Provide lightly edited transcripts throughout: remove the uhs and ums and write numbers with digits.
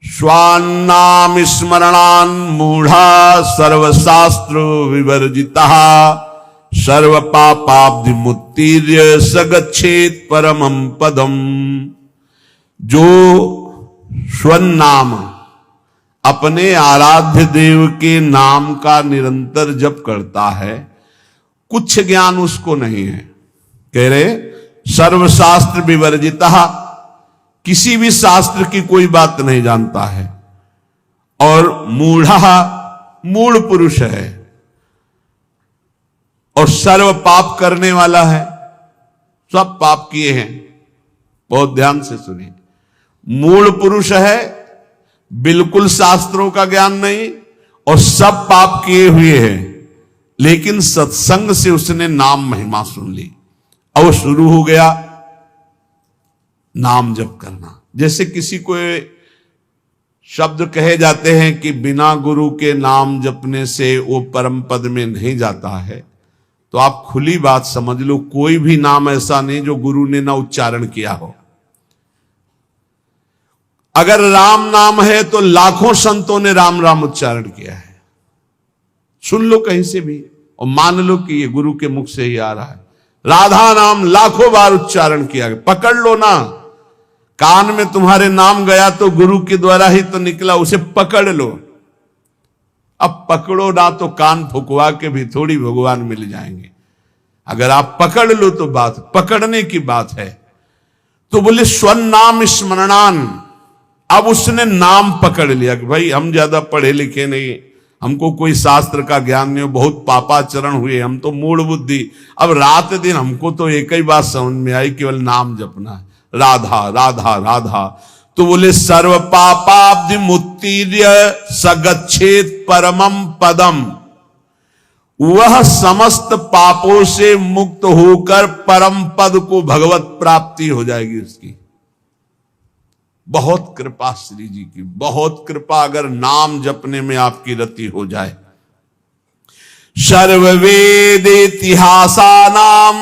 स्वान्नाम स्मरणान मूढ़ा सर्वशास्त्र विवर्जिता सर्व पापाब्धि मुक्तिर्य सगच्छेत परमं पदम। जो स्वनाम अपने आराध्य देव के नाम का निरंतर जप करता है, कुछ ज्ञान उसको नहीं है। कह रहे सर्वशास्त्र विवर्जिता, किसी भी शास्त्र की कोई बात नहीं जानता है, और मूढ़ा मूढ़ पुरुष है, और सर्व पाप करने वाला है, सब पाप किए हैं। बहुत ध्यान से सुनिए, मूढ़ पुरुष है, बिल्कुल शास्त्रों का ज्ञान नहीं, और सब पाप किए हुए हैं, लेकिन सत्संग से उसने नाम महिमा सुन ली और शुरू हो गया नाम जप करना। जैसे किसी को शब्द कहे जाते हैं कि बिना गुरु के नाम जपने से वो परम पद में नहीं जाता है, तो आप खुली बात समझ लो, कोई भी नाम ऐसा नहीं जो गुरु ने ना उच्चारण किया हो। अगर राम नाम है तो लाखों संतों ने राम राम उच्चारण किया है। सुन लो कहीं से भी और मान लो कि ये गुरु के मुख से ही आ रहा है। राधा नाम लाखों बार उच्चारण किया गया, पकड़ लो ना, कान में तुम्हारे नाम गया तो गुरु के द्वारा ही तो निकला, उसे पकड़ लो। अब पकड़ो ना तो कान फुकवा के भी थोड़ी भगवान मिल जाएंगे। अगर आप पकड़ लो तो बात पकड़ने की बात है। तो बोले स्वनाम स्मरणान, अब उसने नाम पकड़ लिया कि भाई हम ज्यादा पढ़े लिखे नहीं, हमको कोई शास्त्र का ज्ञान नहीं, बहुत पापाचरण हुए, हम तो मूढ़ बुद्धि। अब रात दिन हमको तो एक ही बात समझ में आई, केवल नाम जपना है, राधा राधा राधा। तो बोले सर्व पापाब्धि मुक्तिर्य सगच्छेत परमं पदम, वह समस्त पापों से मुक्त होकर परम पद को भगवत प्राप्ति हो जाएगी उसकी। बहुत कृपा श्री जी की, बहुत कृपा अगर नाम जपने में आपकी रति हो जाए। सर्ववेद इतिहासानाम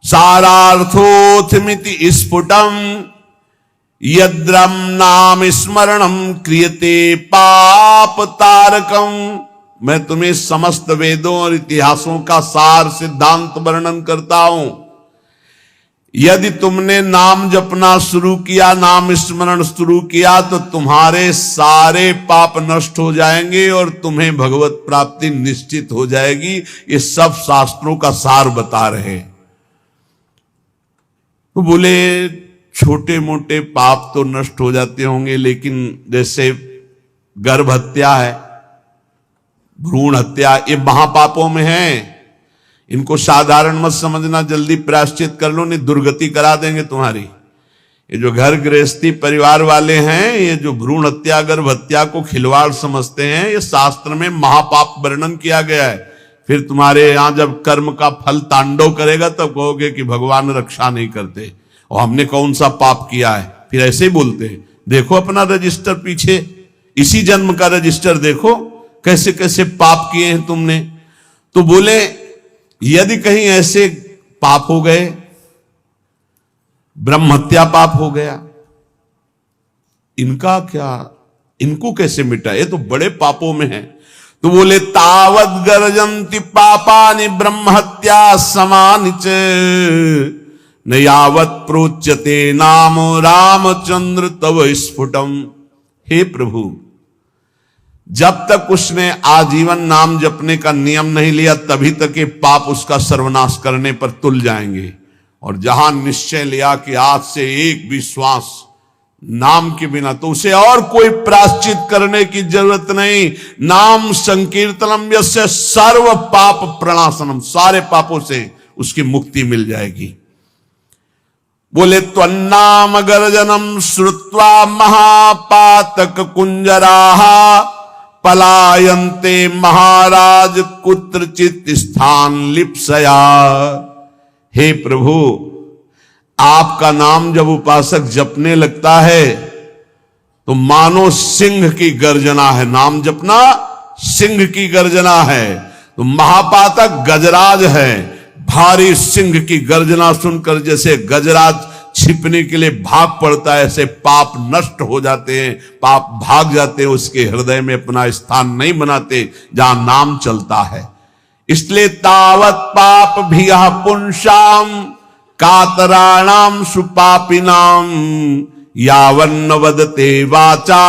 सारार्थोथमिति स्फुटम यद्रम नाम स्मरणम क्रियते पाप तारकम। मैं तुम्हें समस्त वेदों और इतिहासों का सार सिद्धांत वर्णन करता हूं। यदि तुमने नाम जपना शुरू किया, नाम स्मरण शुरू किया, तो तुम्हारे सारे पाप नष्ट हो जाएंगे और तुम्हें भगवत प्राप्ति निश्चित हो जाएगी। ये सब शास्त्रों का सार बता रहे। तो बोले छोटे मोटे पाप तो नष्ट हो जाते होंगे, लेकिन जैसे गर्भ हत्या है, भ्रूण हत्या, ये महापापों में है। इनको साधारण मत समझना, जल्दी प्रायश्चित कर लो, नहीं दुर्गति करा देंगे तुम्हारी। ये जो घर गृहस्थी परिवार वाले हैं, ये जो भ्रूण हत्या गर्भ हत्या को खिलवाड़ समझते हैं, ये शास्त्र में महापाप वर्णन किया गया है। फिर तुम्हारे यहां जब कर्म का फल तांडव करेगा तब कहोगे कि भगवान रक्षा नहीं करते और हमने कौन सा पाप किया है। फिर ऐसे ही बोलते हैं। देखो अपना रजिस्टर पीछे, इसी जन्म का रजिस्टर देखो, कैसे कैसे पाप किए हैं तुमने। तो बोले यदि कहीं ऐसे पाप हो गए, ब्रह्म हत्या पाप हो गया, इनका क्या, इनको कैसे मिटा, ये तो बड़े पापों में है। तो बोले तावत गर्जन्ति पापानि ब्रह्म हत्या समानि च न यावत प्रोच्यते नाम रामचंद्र तव स्फुटम। हे प्रभु, जब तक उसने आजीवन नाम जपने का नियम नहीं लिया, तभी तक ये पाप उसका सर्वनाश करने पर तुल जाएंगे। और जहां निश्चय लिया कि आज से एक भी श्वास नाम के बिना, तो उसे और कोई प्रायश्चित करने की जरूरत नहीं। नाम संकीर्तनम यस्य सर्व पाप प्रणाशनम, सारे पापों से उसकी मुक्ति मिल जाएगी। बोले त्वन्नाम गर्जनम श्रुत्वा महापातक कुंजराहा पलायन्ते महाराज कुत्रचित स्थान लिप्सया। हे प्रभु, आपका नाम जब उपासक जपने लगता है तो मानो सिंह की गर्जना है। नाम जपना सिंह की गर्जना है। तो महापातक गजराज है, भारी सिंह की गर्जना सुनकर जैसे गजराज छिपने के लिए भाग पड़ता है, ऐसे पाप नष्ट हो जाते हैं, पाप भाग जाते हैं, उसके हृदय में अपना स्थान नहीं बनाते जहां नाम चलता है। इसलिए तावत पाप भिया पुंसाम कातराणाम सुपापिनाम यावन्न वदते वाचा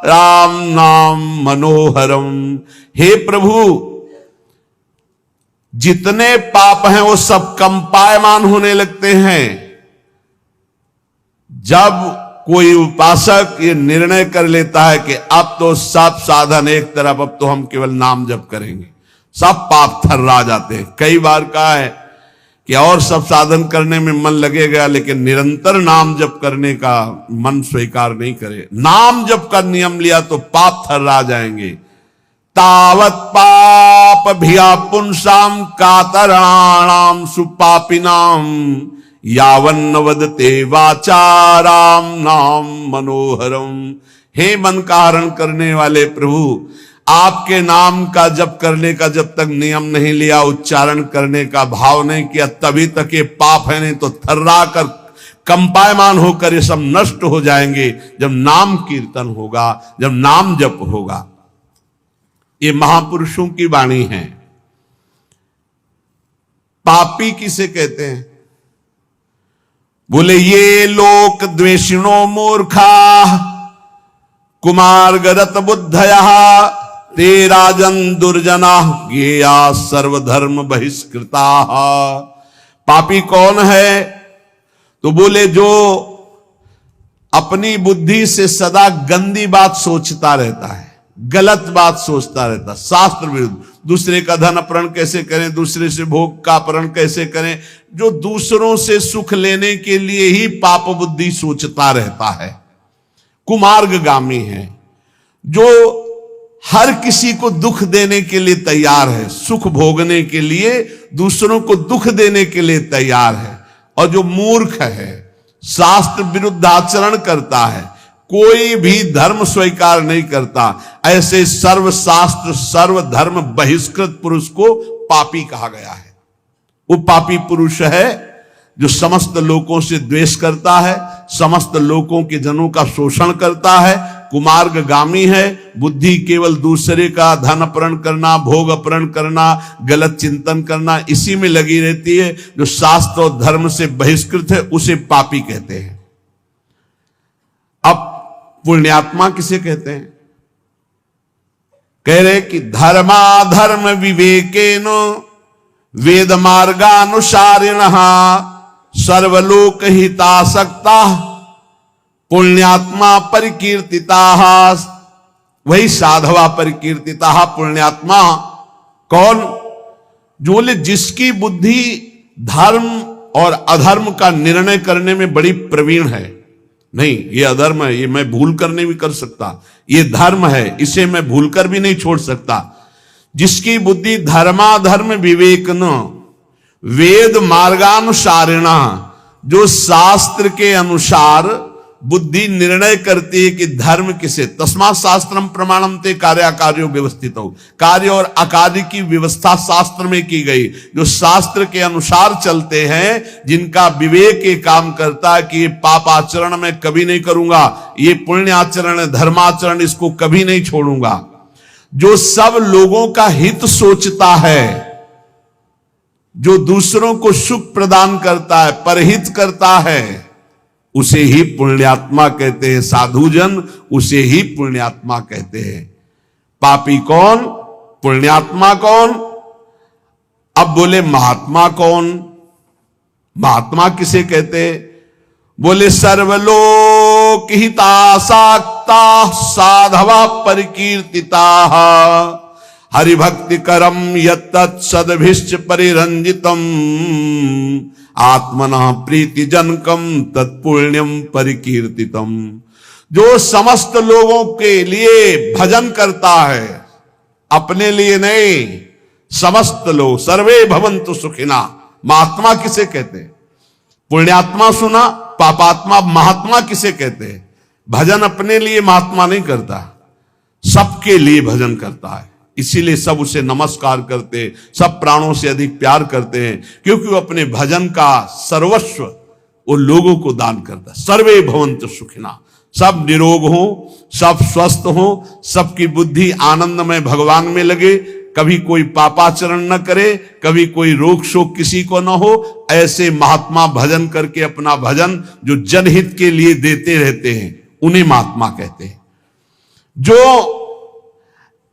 राम नाम मनोहरम। हे प्रभु, जितने पाप हैं वो सब कंपायमान होने लगते हैं जब कोई उपासक ये निर्णय कर लेता है कि अब तो सब साधन एक तरफ, अब तो हम केवल नाम जप करेंगे, सब पाप थर्रा जाते हैं। कई बार कहा है कि और सब साधन करने में मन लगेगा, लेकिन निरंतर नाम जप करने का मन स्वीकार नहीं करे। नाम जप का नियम लिया तो पाप थर्रा जाएंगे। तावत पाप भिया पुंसाम कातराणाम सुपापिनाम यावन्न वदते वाचा राम नाम मनोहरम। हे मन का हरण करने वाले प्रभु, आपके नाम का जप करने का जब तक नियम नहीं लिया, उच्चारण करने का भाव नहीं किया, तभी तक ये पाप है, नहीं तो थर्रा कर कंपायमान होकर ये सब नष्ट हो जाएंगे जब नाम कीर्तन होगा, जब नाम जप होगा। ये महापुरुषों की वाणी है। पापी किसे कहते हैं? बोले ये लोक द्वेषिणो मूर्खा कुमार्गरत बुद्धया ते राजन दुर्जना ज्ञेया सर्वधर्म बहिष्कृता। पापी कौन है? तो बोले जो अपनी बुद्धि से सदा गंदी बात सोचता रहता है, गलत बात सोचता रहता, शास्त्र विरुद्ध, दूसरे का धन अपहरण कैसे करें, दूसरे से भोग का अपहरण कैसे करें, जो दूसरों से सुख लेने के लिए ही पाप बुद्धि सोचता रहता है, कुमार्गगामी है। जो हर किसी को दुख देने के लिए तैयार है, सुख भोगने के लिए दूसरों को दुख देने के लिए तैयार है। और जो मूर्ख है, शास्त्र विरुद्ध आचरण करता है, कोई भी धर्म स्वीकार नहीं करता, ऐसे सर्व शास्त्र सर्व धर्म बहिष्कृत पुरुष को पापी कहा गया है। वो पापी पुरुष है जो समस्त लोगों से द्वेष करता है, समस्त लोगों के जनों का शोषण करता है, कुमार्गगामी है। बुद्धि केवल दूसरे का धन अपहरण करना, भोग अपहरण करना, गलत चिंतन करना, इसी में लगी रहती है। जो शास्त्र और धर्म से बहिष्कृत है उसे पापी कहते हैं। अब पुण्यात्मा किसे कहते हैं? कह रहे कि धर्माधर्म विवेकेन वेद मार्गानुसारिणः सर्वलोक हितासक्ता पुण्यात्मा परिकीर्तिता। वही साधवा परिकीर्तिता। पुण्यात्मा कौन? जो बोले जिसकी बुद्धि धर्म और अधर्म का निर्णय करने में बड़ी प्रवीण है। नहीं, ये अधर्म है, ये मैं भूल कर नहीं भी कर सकता, ये धर्म है, इसे मैं भूल कर भी नहीं छोड़ सकता। जिसकी बुद्धि धर्माधर्म विवेक न वेद मार्गानुसारिणा, जो शास्त्र के अनुसार बुद्धि निर्णय करती है कि धर्म किसे, तस्मात् शास्त्रम प्रमाणम ते कार्याकार्यो व्यवस्थित हो। कार्य और अकार्य की व्यवस्था शास्त्र में की गई। जो शास्त्र के अनुसार चलते हैं, जिनका विवेक ये काम करता है कि ये पाप आचरण मैं कभी नहीं करूंगा, ये पुण्य आचरण है, धर्माचरण, इसको कभी नहीं छोड़ूंगा। जो सब लोगों का हित सोचता है, जो दूसरों को सुख प्रदान करता है, परहित करता है, उसे ही पुण्यात्मा कहते हैं। साधुजन उसे ही पुण्यात्मा कहते हैं। पापी कौन? पुण्यात्मा कौन? अब बोले महात्मा कौन? महात्मा किसे कहते हैं? बोले सर्वलोक हितासक्ता साधवा परिकीर्तिता हरिभक्ति करम यत्तत् सद्भिश्च परिरंजितम आत्मना प्रीति जनकम तत्पुण्यम परिकीर्तितम। जो समस्त लोगों के लिए भजन करता है, अपने लिए नहीं, समस्त लोग, सर्वे भवन्तु सुखिना। महात्मा किसे कहते हैं? पुण्यात्मा सुना, पापात्मा। महात्मा किसे कहते हैं? भजन अपने लिए महात्मा नहीं करता, सबके लिए भजन करता है। इसीलिए सब उसे नमस्कार करते, सब प्राणों से अधिक प्यार करते हैं, क्योंकि वो अपने भजन का सर्वस्व वो लोगों को दान करता। सर्वे भवन्तु सुखिना, सब निरोग हो, सब स्वस्थ हो, सबकी बुद्धि आनंद में भगवान में लगे, कभी कोई पापाचरण न करे, कभी कोई रोग शोक किसी को न हो। ऐसे महात्मा भजन करके अपना भजन जो जनहित के लिए देते रहते हैं उन्हें महात्मा कहते हैं। जो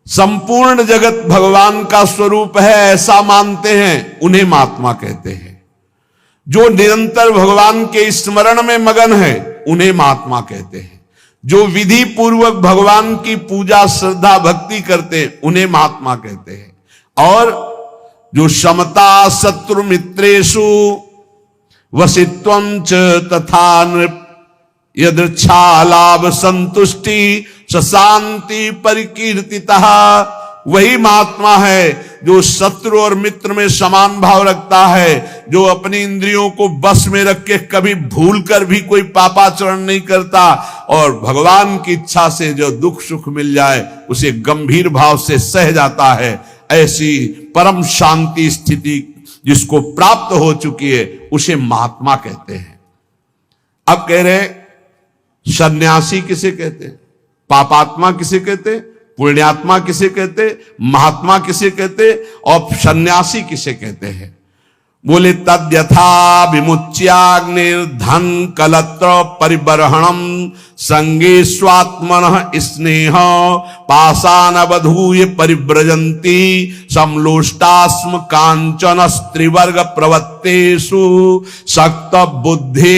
संपूर्ण जगत भगवान का स्वरूप है ऐसा मानते हैं उन्हें महात्मा कहते हैं। जो निरंतर भगवान के स्मरण में मगन है उन्हें महात्मा कहते हैं। जो विधि पूर्वक भगवान की पूजा श्रद्धा भक्ति करते हैं उन्हें महात्मा कहते हैं। और जो समता शत्रु मित्रेषु वसित्वं च तथा नृप यदृच्छा लाभ संतुष्टि शांति परिकीर्तितः, वही महात्मा है जो शत्रु और मित्र में समान भाव रखता है, जो अपनी इंद्रियों को बस में रख के कभी भूल कर भी कोई पापाचरण नहीं करता, और भगवान की इच्छा से जो दुख सुख मिल जाए उसे गंभीर भाव से सह जाता है। ऐसी परम शांति स्थिति जिसको प्राप्त हो चुकी है उसे महात्मा कहते हैं। अब कह रहे सन्यासी किसे कहते हैं, पापात्मा किसे कहते, पुण्यात्मा किसे कहते, महात्मा किसे कहते और सन्यासी किसे कहते हैं? बोले तद्यथा विमुच्याग्निर्धन कलत्र परिबर्हणम संगे स्वात्मनः स्नेह पाषाणवधूय परिव्रजन्ति समलोष्टास्म कांचन स्त्रीवर्ग प्रवत्तेषु शक्त बुद्धि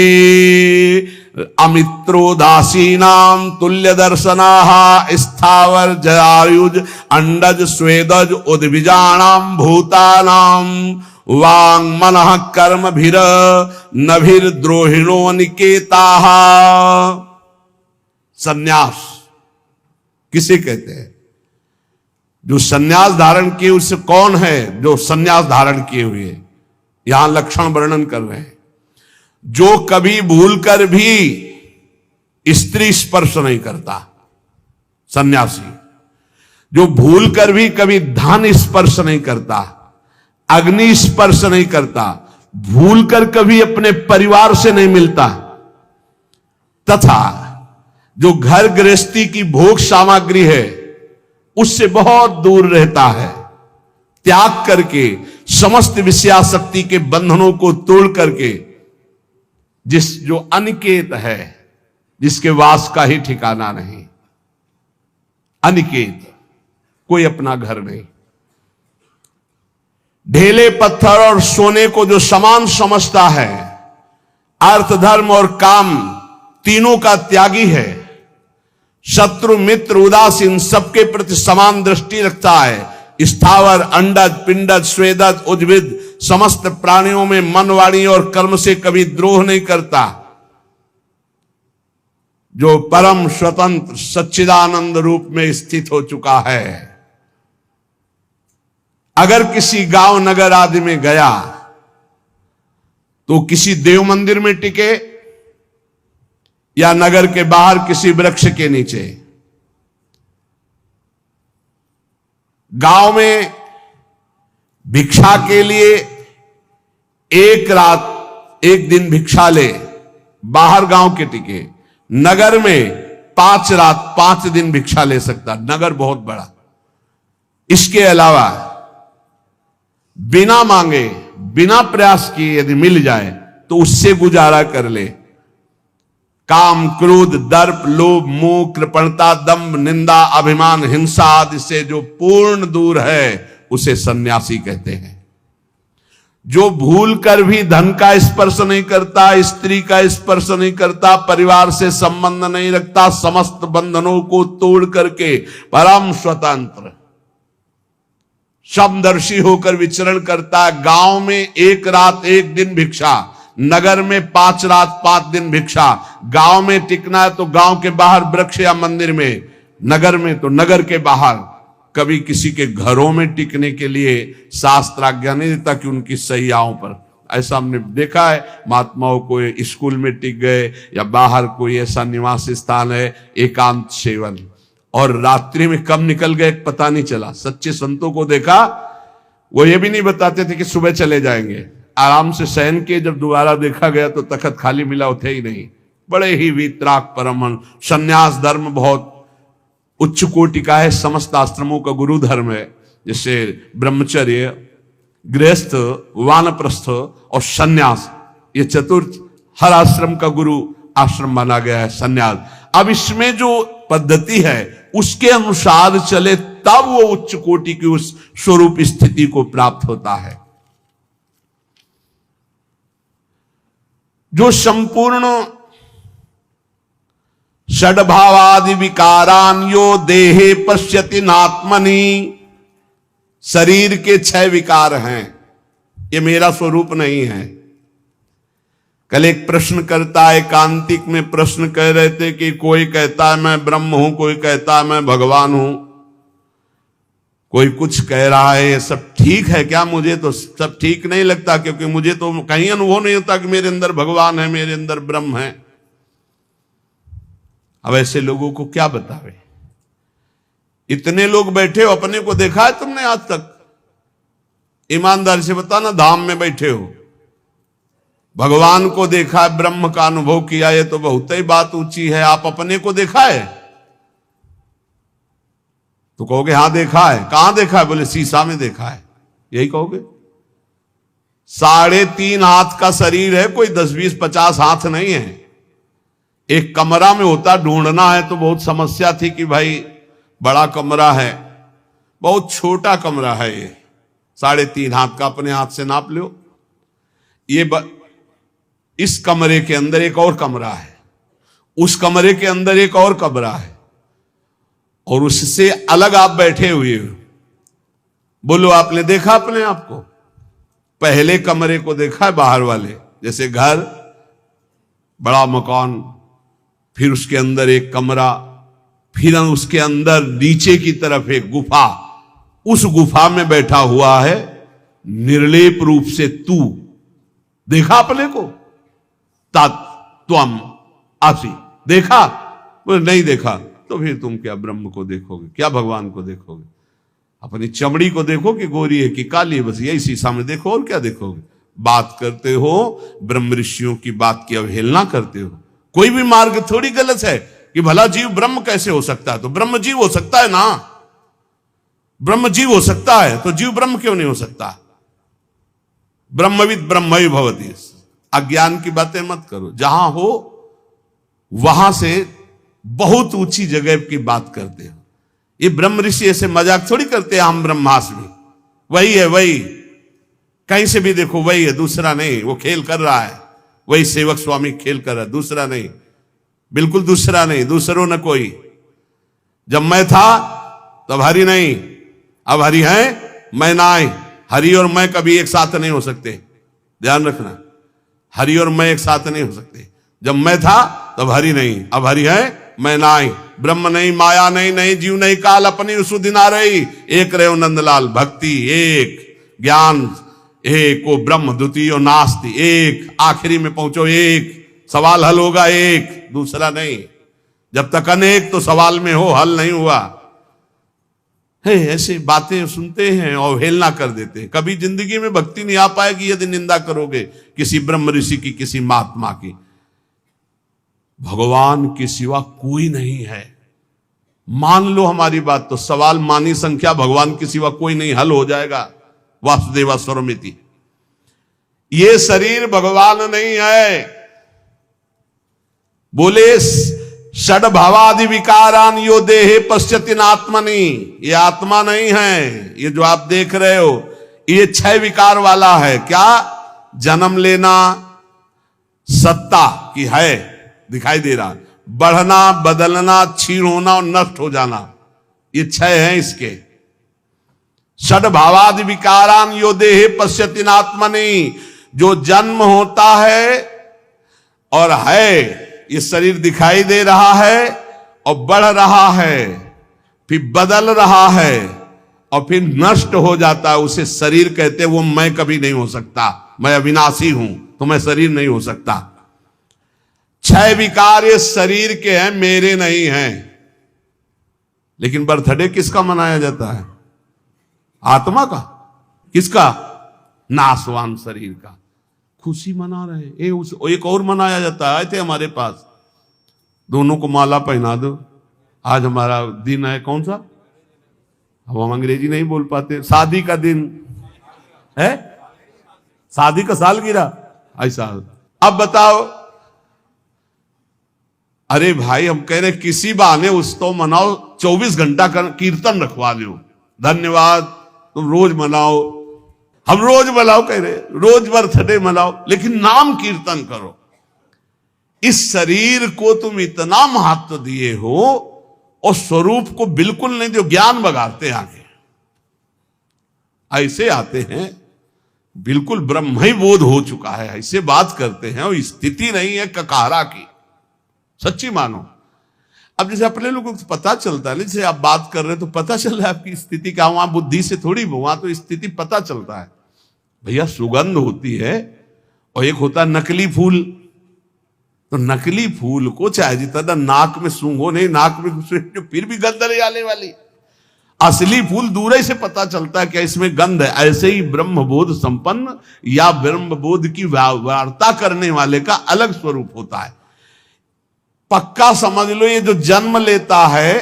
अमित्रोदासीनां तुल्य दर्शनाः स्थावर जयायुज अंडज स्वेदज उद्भिजानां भूतानां वांग मनः कर्म भीर नभिर द्रोहिणो निकेताः। सन्यास किसे कहते हैं? जो सन्यास धारण किए उससे कौन है जो सन्यास धारण किए हुए? यहां लक्षण वर्णन कर रहे हैं। जो कभी भूलकर भी स्त्री स्पर्श नहीं करता, सन्यासी। जो भूलकर भी कभी धन स्पर्श नहीं करता, अग्नि स्पर्श नहीं करता, भूलकर कभी अपने परिवार से नहीं मिलता, तथा जो घर गृहस्थी की भोग सामग्री है उससे बहुत दूर रहता है, त्याग करके समस्त विषयासक्ति के बंधनों को तोड़ करके, जो अनिकेत है, जिसके वास का ही ठिकाना नहीं, अनिकेत, कोई अपना घर नहीं, ढेले पत्थर और सोने को जो समान समझता है, अर्थ धर्म और काम तीनों का त्यागी है, शत्रु मित्र उदासीन सबके प्रति समान दृष्टि रखता है, स्थावर अंडज पिंडज स्वेदज उद्भिद समस्त प्राणियों में मन वाणी और कर्म से कभी द्रोह नहीं करता, जो परम स्वतंत्र सच्चिदानंद रूप में स्थित हो चुका है। अगर किसी गांव नगर आदि में गया तो किसी देव मंदिर में टिके या नगर के बाहर किसी वृक्ष के नीचे, गांव में भिक्षा के लिए एक रात एक दिन भिक्षा ले, बाहर गांव के टिके, नगर में 5 रात 5 दिन भिक्षा ले सकता, नगर बहुत बड़ा। इसके अलावा बिना मांगे बिना प्रयास किए यदि मिल जाए तो उससे गुजारा कर ले। काम क्रोध दर्प लोभ मोह कृपणता दंभ निंदा अभिमान हिंसा आदि से जो पूर्ण दूर है उसे सन्यासी कहते हैं। जो भूल कर भी धन का स्पर्श नहीं करता, स्त्री का स्पर्श नहीं करता, परिवार से संबंध नहीं रखता, समस्त बंधनों को तोड़ करके परम स्वतंत्र समदर्शी होकर विचरण करता है। गांव में 1 रात 1 दिन भिक्षा, नगर में 5 रात 5 दिन भिक्षा। गांव में टिकना है तो गांव के बाहर वृक्ष या मंदिर में, नगर में तो नगर के बाहर। कभी किसी के घरों में टिकने के लिए शास्त्र आज्ञा नहीं देता कि उनकी सैयाओं पर। ऐसा हमने देखा है, महात्माओं को स्कूल में टिक गए या बाहर कोई ऐसा निवास स्थान है एकांत सेवन, और रात्रि में कब निकल गए पता नहीं चला। सच्चे संतों को देखा वो ये भी नहीं बताते थे कि सुबह चले जाएंगे, आराम से शयन के जब दोबारा देखा गया तो तखत खाली मिला, उठे ही नहीं। बड़े ही वीतराग परमहंस। संन्यास धर्म बहुत उच्च कोटि का है, समस्त आश्रमों का गुरु धर्म है। जैसे ब्रह्मचर्य, गृहस्थ, वानप्रस्थ और संन्यास, ये चतुर्थ हर आश्रम का गुरु आश्रम माना गया है संन्यास। अब इसमें जो पद्धति है उसके अनुसार चले तब वो उच्च कोटि की उस स्वरूप स्थिति को प्राप्त होता है। जो संपूर्ण षड्भावादि विकारान यो देहे पश्यति नात्मनि, शरीर के 6 विकार हैं, ये मेरा स्वरूप नहीं है। कल एक प्रश्न करता है, एकांतिक में प्रश्न कह रहे थे कि कोई कहता है मैं ब्रह्म हूं, कोई कहता है मैं भगवान हूं, कोई कुछ कह रहा है, ये सब ठीक है क्या? मुझे तो सब ठीक नहीं लगता, क्योंकि मुझे तो कहीं अनुभव नहीं होता कि मेरे अंदर भगवान है, मेरे अंदर ब्रह्म है। अब ऐसे लोगों को क्या बतावे? इतने लोग बैठे हो, अपने को देखा है तुमने आज तक? ईमानदारी से बताना, धाम में बैठे हो, भगवान को देखा है, ब्रह्म का अनुभव किया, ये तो बहुत ही बात ऊंची है। आप अपने को देखा है? तो कहोगे हाँ देखा है। कहां देखा है? बोले शीशा में देखा है। यही कहोगे? 3.5 हाथ का शरीर है, कोई 10, 20, 50 हाथ नहीं है। एक कमरा में होता, ढूंढना है तो बहुत समस्या थी कि भाई बड़ा कमरा है, बहुत छोटा कमरा है ये, 3.5 हाथ का। अपने हाथ से नाप लो। इस कमरे के अंदर एक और कमरा है, उस कमरे के अंदर एक और कमरा है, और उससे अलग आप बैठे हुए हो। बोलो आपने देखा अपने आप को? पहले कमरे को देखा है बाहर वाले, जैसे घर, बड़ा मकान, फिर उसके अंदर एक कमरा, फिर उसके अंदर नीचे की तरफ एक गुफा, उस गुफा में बैठा हुआ है निर्लेप रूप से तू। देखा अपने को? तत्वम आसी देखा? बोले नहीं देखा। तो फिर तुम क्या ब्रह्म को देखोगे, क्या भगवान को देखोगे? अपनी चमड़ी को देखो कि गोरी है कि काली है, बस यही शीशा में देखो, और क्या देखोगे? बात करते हो ब्रह्म ऋषियों की बात की अवहेलना करते हो। कोई भी मार्ग थोड़ी गलत है कि भला जीव ब्रह्म कैसे हो सकता है? तो ब्रह्म जीव हो सकता है ना, ब्रह्म जीव हो सकता है तो जीव ब्रह्म क्यों नहीं हो सकता? ब्रह्मविद ब्रह्मैव भवति। अज्ञान की बातें मत करो, जहां हो वहां से बहुत ऊंची जगह की बात करते हो। ये ब्रह्म ऋषि ऐसे मजाक थोड़ी करते हैं, हम ब्रह्मास्मि, वही है, वही कहीं से भी देखो वही है, दूसरा नहीं। वो खेल कर रहा है, वही सेवक स्वामी खेल कर रहा है, दूसरा नहीं, बिल्कुल दूसरा नहीं, दूसरों न कोई। जब मैं था तब हरि नहीं, अब हरि है, मैं ना आए। हरि और मैं कभी एक साथ नहीं हो सकते, ध्यान रखना। हरि और मैं एक साथ नहीं हो सकते। जब मैं था तब हरि नहीं, अब हरि है, मैं ना आई। ब्रह्म नहीं, माया नहीं, नहीं जीव नहीं, काल अपनी उसुदिन आ रही। एक रहे नंदलाल, भक्ति एक, ज्ञान एक, वो ब्रह्म द्वितीय नास्ति एक, आखिरी में पहुंचो एक, सवाल हल होगा एक, दूसरा नहीं। जब तक अनेक तो सवाल में हो, हल नहीं हुआ है। ऐसे बातें सुनते हैं और अवहेलना कर देते हैं। कभी जिंदगी में भक्ति नहीं आ पाएगी यदि निंदा करोगे किसी ब्रह्म ऋषि की, किसी महात्मा की। भगवान के सिवा कोई नहीं है, मान लो हमारी बात, तो सवाल मानी संख्या भगवान के सिवा कोई नहीं, हल हो जाएगा। वासुदेवा स्वरमिति। ये शरीर भगवान नहीं है। बोले षड्भावादि विकारान यो देहे पश्यति नात्मनि, ये आत्मा नहीं है। ये जो आप देख रहे हो ये 6 विकार वाला है। क्या? जन्म लेना, सत्ता की है, दिखाई दे रहा, बढ़ना, बदलना, क्षीण होना और नष्ट हो जाना, ये 6 हैं इसके। षड्भावादि विकारान यो देहे पश्यति नात्मनि, जो जन्म होता है और है, ये शरीर दिखाई दे रहा है और बढ़ रहा है, फिर बदल रहा है और फिर नष्ट हो जाता है, उसे शरीर कहते हैं। वो मैं कभी नहीं हो सकता, मैं अविनाशी हूं, तो मैं शरीर नहीं हो सकता। 6 विकार ये शरीर के हैं, मेरे नहीं हैं। लेकिन बर्थडे किसका मनाया जाता है? आत्मा का। किसका? नाशवान शरीर का। खुशी मना रहे हैं। एक और मनाया जाता है, आए थे हमारे पास, दोनों को माला पहना दो, आज हमारा दिन है कौन सा, अब हम अंग्रेजी नहीं बोल पाते, शादी का दिन है, शादी का सालगिरह ऐसा। अब बताओ, अरे भाई हम कह रहे किसी बहाने उसको मनाओ, 24 घंटा का कीर्तन रखवा लो, धन्यवाद, तुम रोज मनाओ, हम रोज मनाओ कह रहे, रोज बर्थडे मनाओ, लेकिन नाम कीर्तन करो। इस शरीर को तुम इतना महत्व दिए हो और स्वरूप को बिल्कुल नहीं, जो ज्ञान बगाड़ते आगे ऐसे आते हैं, बिल्कुल ब्रह्म ही बोध हो चुका है, ऐसे बात करते हैं, और स्थिति नहीं है ककारा की, सच्ची मानो। अब जैसे अपने लोगों को पता चलता है, जैसे आप बात कर रहे हैं तो पता चल रहा है आपकी स्थिति क्या, वहां बुद्धि से थोड़ी, वहां तो स्थिति पता चलता है। भैया सुगंध होती है और एक होता है नकली फूल, तो नकली फूल को चाहे जितना नाक में सूंघो नहीं, नाक में घुसे जो फिर भी गंध नहीं आने वाली, असली फूल दूर ही से पता चलता है कि इसमें गंध है। ऐसे ही ब्रह्मबोध संपन्न या ब्रह्मबोध की वार्ता करने वाले का अलग स्वरूप होता है। पक्का समझ लो, ये जो जन्म लेता है,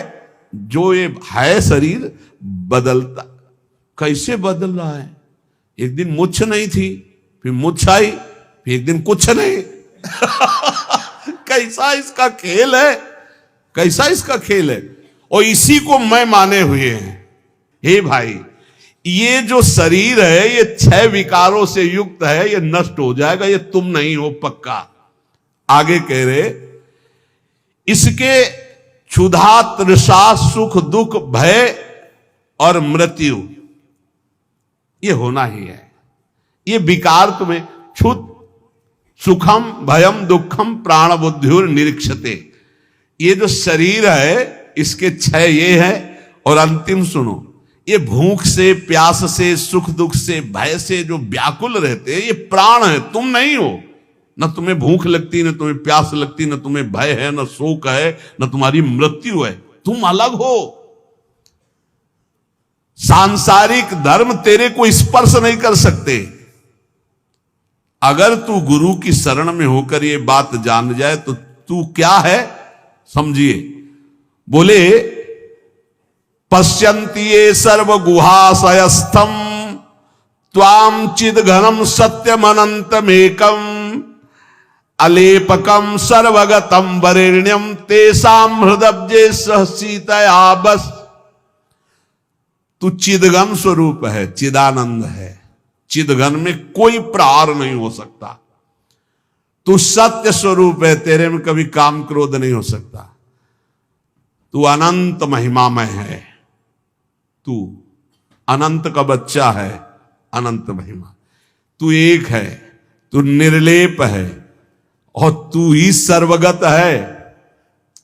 जो ये है शरीर, बदलता, कैसे बदल रहा है, एक दिन मुछ नहीं थी, फिर मुछ आई, फिर एक दिन कुछ नहीं कैसा इसका खेल है, कैसा इसका खेल है, और इसी को मैं माने हुए हैं। हे भाई, ये जो शरीर है ये 6 विकारों से युक्त है, ये नष्ट हो जाएगा, ये तुम नहीं हो पक्का। आगे कह रहे, इसके क्षुधा, तृषा, सुख, दुख, भय और मृत्यु ये होना ही है। ये विकार तुम्हें क्षुध, सुखम, भयम, दुखम, प्राण बुद्धिर निरीक्षते, ये जो शरीर है इसके 6 ये है। और अंतिम सुनो, ये भूख से, प्यास से, सुख दुख से, भय से जो व्याकुल रहते हैं, ये प्राण है, तुम नहीं हो। न तुम्हें भूख लगती, न तुम्हें प्यास लगती, न तुम्हें भय है, न शोक है, न तुम्हारी मृत्यु है, तुम अलग हो। सांसारिक धर्म तेरे को स्पर्श नहीं कर सकते। अगर तू गुरु की शरण में होकर ये बात जान जाए तो तू क्या है समझिए। बोले, पश्यन्ति ये सर्व गुहाशयस्थम त्वाम चिद घनम सत्यम अनंतमेकम अलेपकम सर्वगतम वरेण्यम तेसाम हृदब्जे सहसीतया बस। तू चिदघन स्वरूप है, चिदानंद है, चिदघन में कोई प्रहार नहीं हो सकता। तू सत्य स्वरूप है, तेरे में कभी काम क्रोध नहीं हो सकता। तू अनंत महिमामय है, तू अनंत का बच्चा है, अनंत महिमा। तू एक है, तू निर्लेप है, और तू ही सर्वगत है,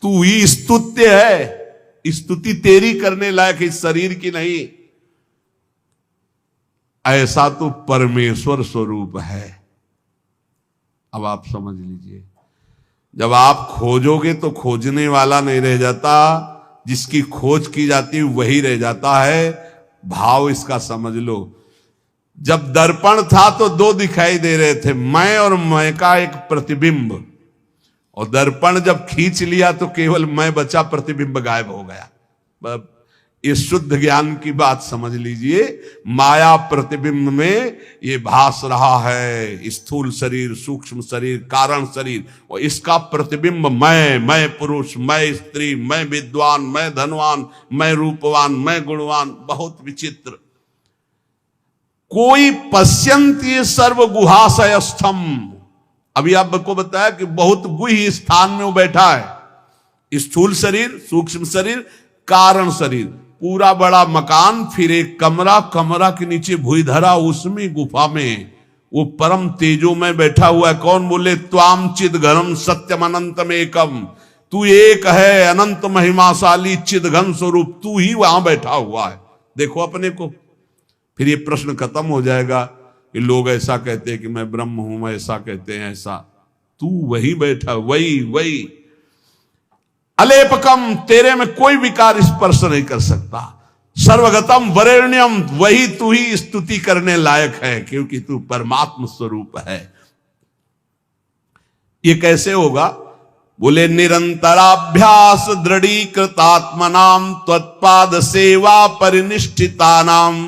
तू ही स्तुत्य है। स्तुति तेरी करने लायक इस शरीर की नहीं। ऐसा तो परमेश्वर स्वरूप है। अब आप समझ लीजिए, जब आप खोजोगे तो खोजने वाला नहीं रह जाता, जिसकी खोज की जाती वही रह जाता है। भाव इसका समझ लो। जब दर्पण था तो 2 दिखाई दे रहे थे, मैं और मैं का एक प्रतिबिंब, और दर्पण जब खींच लिया तो केवल मैं बचा, प्रतिबिंब गायब हो गया। ये शुद्ध ज्ञान की बात समझ लीजिए। माया प्रतिबिंब में ये भास रहा है, स्थूल शरीर, सूक्ष्म शरीर, कारण शरीर, और इसका प्रतिबिंब मैं पुरुष, मैं स्त्री, मैं विद्वान, मैं धनवान, मैं रूपवान, मैं गुणवान, बहुत विचित्र। कोई पश्यन्ति सर्व गुहाशयस्थम। अभी आपको बताया कि बहुत गुह्य स्थान में वो बैठा है। स्थूल शरीर, सूक्ष्म शरीर, कारण शरीर, पूरा बड़ा मकान, फिर एक कमरा, कमरा के नीचे भूधरा, उसमें गुफा में वो परम तेजो में बैठा हुआ है। कौन? बोले, त्वाम चिद घनम सत्यम अनंतम एकम। तू एक है, अनंत महिमाशाली चिद घन स्वरूप, तू ही वहां बैठा हुआ है। देखो अपने को। फिर ये प्रश्न खत्म हो जाएगा कि लोग ऐसा कहते हैं कि मैं ब्रह्म हूं, मैं ऐसा कहते हैं, ऐसा। तू वही बैठा, वही अलेपकम, तेरे में कोई विकार स्पर्श नहीं कर सकता। सर्वगतम वरेण्यम, वही तू ही स्तुति करने लायक है, क्योंकि तू परमात्म स्वरूप है। ये कैसे होगा? बोले निरंतराभ्यास दृढ़ीकृतात्मनाम त्वत्पाद सेवा परिनिष्ठितानाम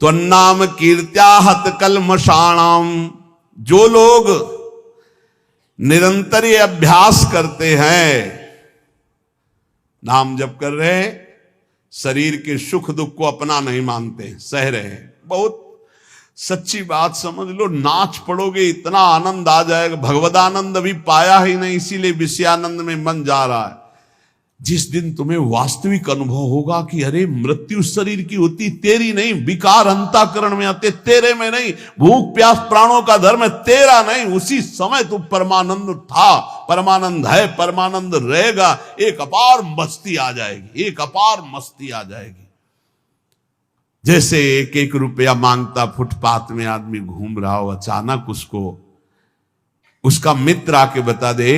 त्वन्नाम कीर्त्या हत कल्मषाणाम। जो लोग निरंतर ये अभ्यास करते हैं, नाम जप कर रहे हैं, शरीर के सुख दुख को अपना नहीं मानते, सह रहे हैं। बहुत सच्ची बात समझ लो, नाच पड़ोगे इतना आनंद आ जाएगा। भगवदानंद अभी पाया ही नहीं, इसीलिए विषयानंद में मन जा रहा है। जिस दिन तुम्हें वास्तविक अनुभव होगा कि अरे मृत्यु शरीर की होती, तेरी नहीं, विकार अंतःकरण में आते, तेरे में नहीं, भूख प्यास प्राणों का धर्म है, तेरा नहीं, उसी समय तू परमानंद था, परमानंद है, परमानंद रहेगा। एक अपार मस्ती आ जाएगी, एक अपार मस्ती आ जाएगी। जैसे एक एक रुपया मांगता फुटपाथ में आदमी घूम रहा हो, अचानक उसको उसका मित्र आके बता दे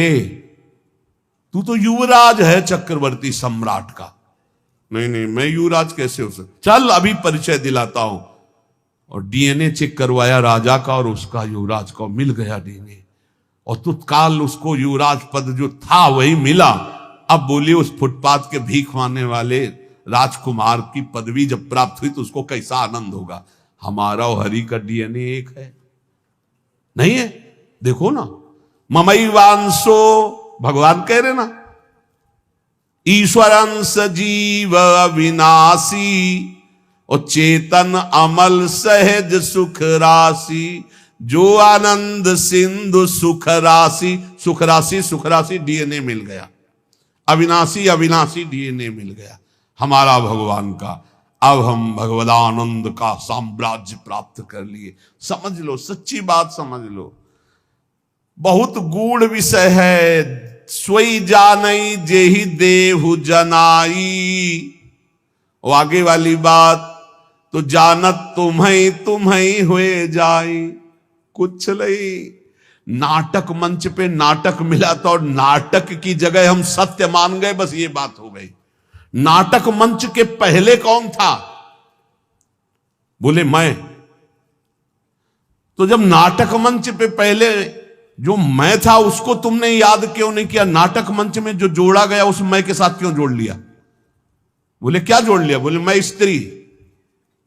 तू तो युवराज है चक्रवर्ती सम्राट का। नहीं नहीं, मैं युवराज कैसे हो सकता, चल अभी परिचय दिलाता हूं। और डीएनए चेक करवाया राजा का और उसका युवराज का, मिल गया डीएनए, और तत्काल उसको युवराज पद जो था वही मिला। अब बोलिए उस फुटपाथ के भीख मांगने वाले राजकुमार की पदवी जब प्राप्त हुई तो उसको कैसा आनंद होगा। हमारा और हरि का डीएनए एक है, नहीं है? देखो ना, ममई वांसो, भगवान कह रहे ना, ईश्वरंस जीव अविनाशी और चेतन अमल सहज सुख राशि, जो आनंद सिंधु सुख राशि। सुख राशि, सुख राशि डीएनए मिल गया, अविनाशी अविनाशी डीएनए मिल गया हमारा भगवान का। अब हम भगवदानंद का साम्राज्य प्राप्त कर लिए। समझ लो, सच्ची बात समझ लो, बहुत गूढ़ विषय है। सोई जानई जेहि देहु जनाई। और आगे वाली बात, तो जानत तुम्हें हुए जाई। कुछ नहीं, नाटक मंच पे नाटक मिला था और नाटक की जगह हम सत्य मान गए, बस ये बात हो गई। नाटक मंच के पहले कौन था? बोले मैं। तो जब नाटक मंच पे पहले जो मैं था उसको तुमने याद क्यों नहीं किया? नाटक मंच में जो जोड़ा गया उस मैं के साथ क्यों जोड़ लिया? बोले क्या जोड़ लिया? बोले मैं स्त्री,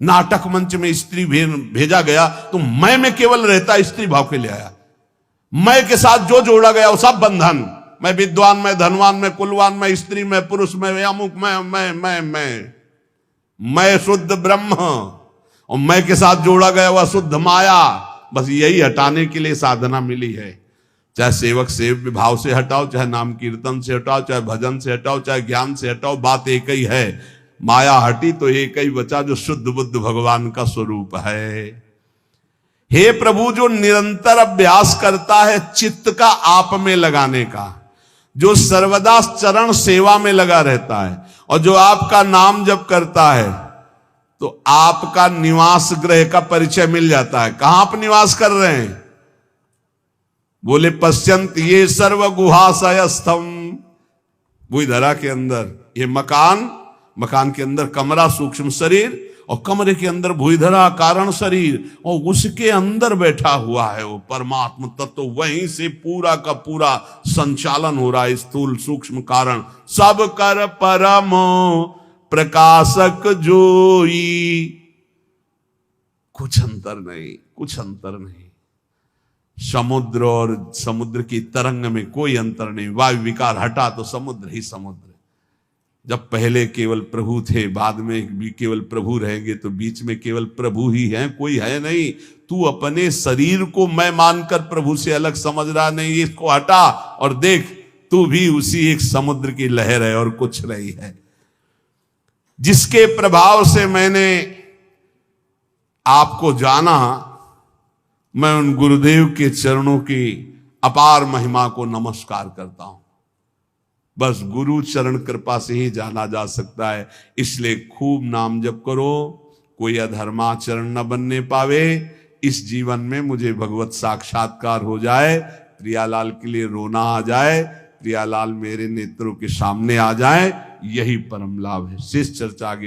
नाटक मंच में स्त्री भेजा गया तो मैं में केवल रहता स्त्री भाव के ले आया। मैं के साथ जो जोड़ा गया वो सब बंधन, मैं विद्वान, मैं धनवान, मैं कुलवान, मैं स्त्री, मैं पुरुष, मैं अमुक, मैं शुद्ध ब्रह्म, और मैं के साथ जोड़ा गया वह शुद्ध माया। बस यही हटाने के लिए साधना मिली है। चाहे सेवक सेव्य भाव से हटाओ, चाहे नाम कीर्तन से हटाओ, चाहे भजन से हटाओ, चाहे ज्ञान से हटाओ, बात एक ही है। माया हटी तो एक ही बचा जो शुद्ध बुद्ध भगवान का स्वरूप है। हे प्रभु, जो निरंतर अभ्यास करता है चित्त का आप में लगाने का, जो सर्वदा चरण सेवा में लगा रहता है, और जो आपका नाम जप करता है, तो आपका निवास गृह का परिचय मिल जाता है। कहां आप निवास कर रहे हैं? बोले पश्यंत ये सर्व गुहाशयस्थम, भूधरा के अंदर ये मकान के अंदर कमरा सूक्ष्म शरीर, और कमरे के अंदर भूधरा कारण शरीर, और उसके अंदर बैठा हुआ है वो परमात्मा तत्व। वहीं से पूरा का पूरा संचालन हो रहा है। स्थूल सूक्ष्म कारण सब कर परम प्रकाशक जोई। कुछ अंतर नहीं, कुछ अंतर नहीं। समुद्र और समुद्र की तरंग में कोई अंतर नहीं। वायु विकार हटा तो समुद्र ही समुद्र। जब पहले केवल प्रभु थे, बाद में भी केवल प्रभु रहेंगे, तो बीच में केवल प्रभु ही हैं, कोई है नहीं। तू अपने शरीर को मैं मानकर प्रभु से अलग समझ रहा नहीं, इसको हटा और देख, तू भी उसी एक समुद्र की लहर है और कुछ नहीं है। जिसके प्रभाव से मैंने आपको जाना, मैं उन गुरुदेव के चरणों की अपार महिमा को नमस्कार करता हूं। बस गुरु चरण कृपा से ही जाना जा सकता है। इसलिए खूब नाम जप करो, कोई अधर्माचरण न बनने पावे। इस जीवन में मुझे भगवत साक्षात्कार हो जाए, प्रियालाल के लिए रोना आ जाए, प्रियालाल मेरे नेत्रों के सामने आ जाए, यही परम लाभ है। शेष चर्चा आगे